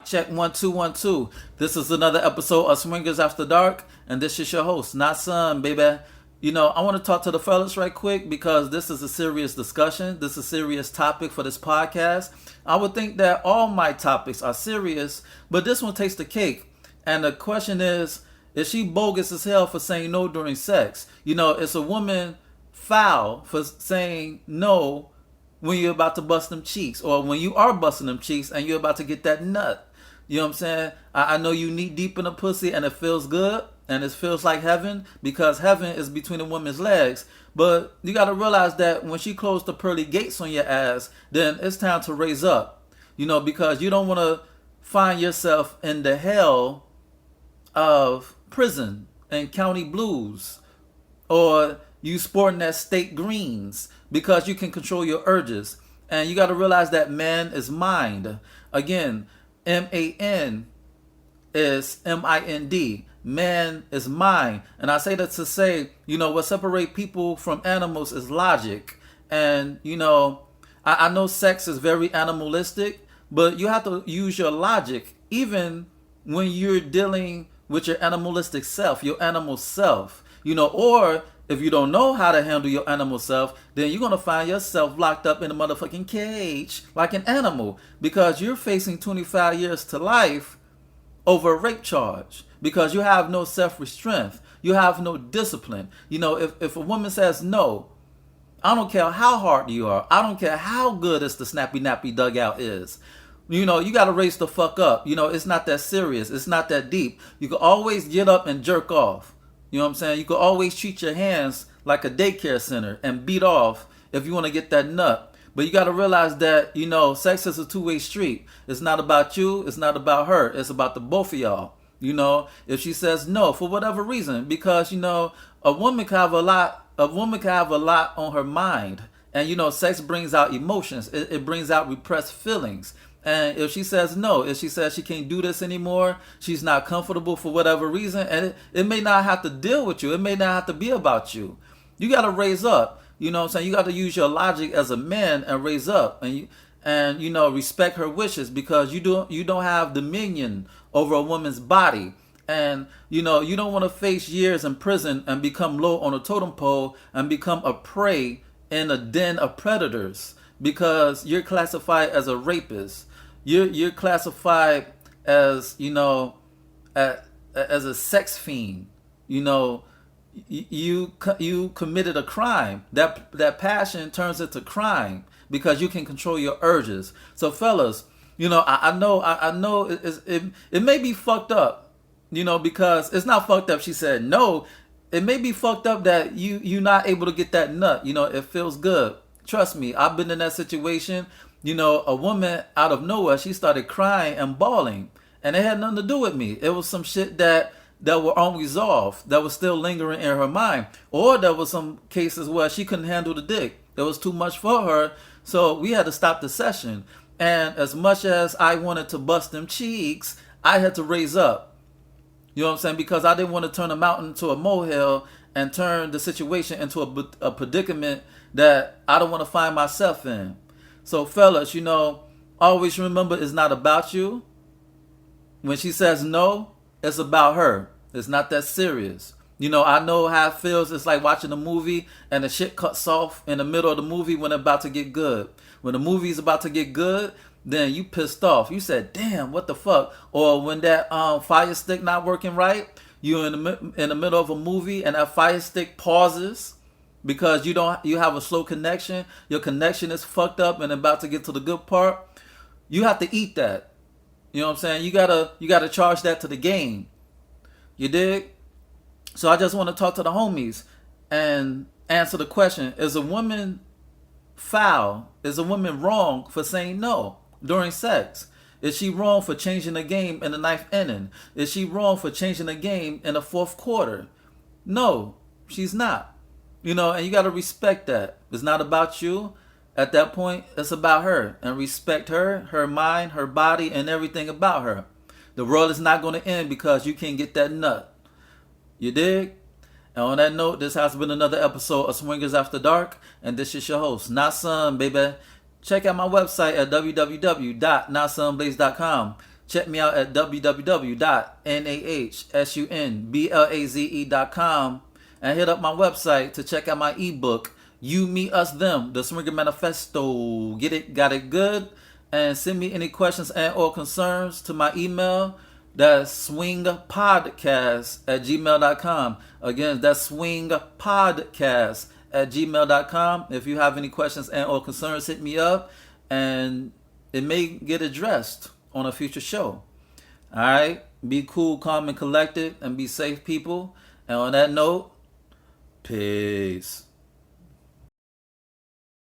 Check 1 2 1 2. This is another episode of Swingers After Dark, and this is your host, not son, baby. I want to talk to the fellas right quick because this is a serious discussion. This is a serious topic for this podcast. I would think that all my topics are serious, but this one takes the cake. And the question is she bogus as hell for saying no during sex? It's a woman foul for saying no when you're about to bust them cheeks, or when you are busting them cheeks and you're about to get that nut. You know what I'm saying? I know you knee deep in a pussy and it feels good and it feels like heaven because heaven is between a woman's legs. But you got to realize that when she closed the pearly gates on your ass, then it's time to raise up. Because you don't want to find yourself in the hell of prison and county blues, or you sporting that state greens because you can control your urges. And you got to realize that man is mind. Again, MAN is MIND. Man is mind. And I say that to say, what separates people from animals is logic. And, I know sex is very animalistic, but you have to use your logic even when you're dealing with your animalistic self, your animal self, or if you don't know how to handle your animal self, then you're going to find yourself locked up in a motherfucking cage like an animal because you're facing 25 years to life over a rape charge because you have no self-restraint. You have no discipline. If a woman says no, I don't care how hard you are. I don't care how good this the snappy nappy dugout is. You got to raise the fuck up. It's not that serious. It's not that deep. You can always get up and jerk off. You know what I'm saying? You can always treat your hands like a daycare center and beat off if you want to get that nut. But you got to realize that, sex is a two-way street. It's not about you. It's not about her. It's about the both of y'all. If she says no for whatever reason, because, a woman can have a lot on her mind. And, sex brings out emotions. It brings out repressed feelings. And if she says no, if she says she can't do this anymore, she's not comfortable for whatever reason, and it may not have to deal with you. It may not have to be about you. You got to raise up. You know what I'm saying? You got to use your logic as a man and raise up and respect her wishes because you don't have dominion over a woman's body. And, you don't want to face years in prison and become low on a totem pole and become a prey in a den of predators because you're classified as a rapist. You're classified as as a sex fiend. You committed a crime. That passion turns into crime because you can control your urges. So fellas, I know it may be fucked up, because it's not fucked up. She said no. It may be fucked up that you're not able to get that nut. It feels good. Trust me, I've been in that situation. A woman out of nowhere, she started crying and bawling. And it had nothing to do with me. It was some shit that were unresolved, that was still lingering in her mind. Or there was some cases where she couldn't handle the dick. It was too much for her. So we had to stop the session. And as much as I wanted to bust them cheeks, I had to raise up. You know what I'm saying? Because I didn't want to turn a mountain into a molehill and turn the situation into a predicament that I don't want to find myself in. So fellas, always remember it's not about you. When she says no, it's about her. It's not that serious. I know how it feels. It's like watching a movie and the shit cuts off in the middle of the movie when it's about to get good. When the movie's about to get good, then you pissed off. You said, damn, what the fuck? Or when that fire stick not working right, you're in the middle of a movie and that fire stick pauses because you have a slow connection. Your connection is fucked up and about to get to the good part. You have to eat that. You know what I'm saying? You gotta charge that to the game. You dig? So I just want to talk to the homies and answer the question: is a woman foul? Is a woman wrong for saying no during sex? Is she wrong for changing the game in the ninth inning? Is she wrong for changing the game in the fourth quarter? No, she's not. And you got to respect that. It's not about you. At that point, it's about her. And respect her, her mind, her body, and everything about her. The world is not going to end because you can't get that nut. You dig? And on that note, this has been another episode of Swingers After Dark. And this is your host, Not Son, baby. Check out my website at www.notsonblaze.com. check me out at www.nahsunblaze.com and hit up my website to check out my ebook, You, Me, Us, Them, The Swinger Manifesto. Get it, got it good? And send me any questions and or concerns to my email. That's swingpodcast@gmail.com. Again, that's swingpodcast@gmail.com. If you have any questions and or concerns, hit me up and it may get addressed on a future show. All right? Be cool, calm, and collected, and be safe, people. And on that note, peace.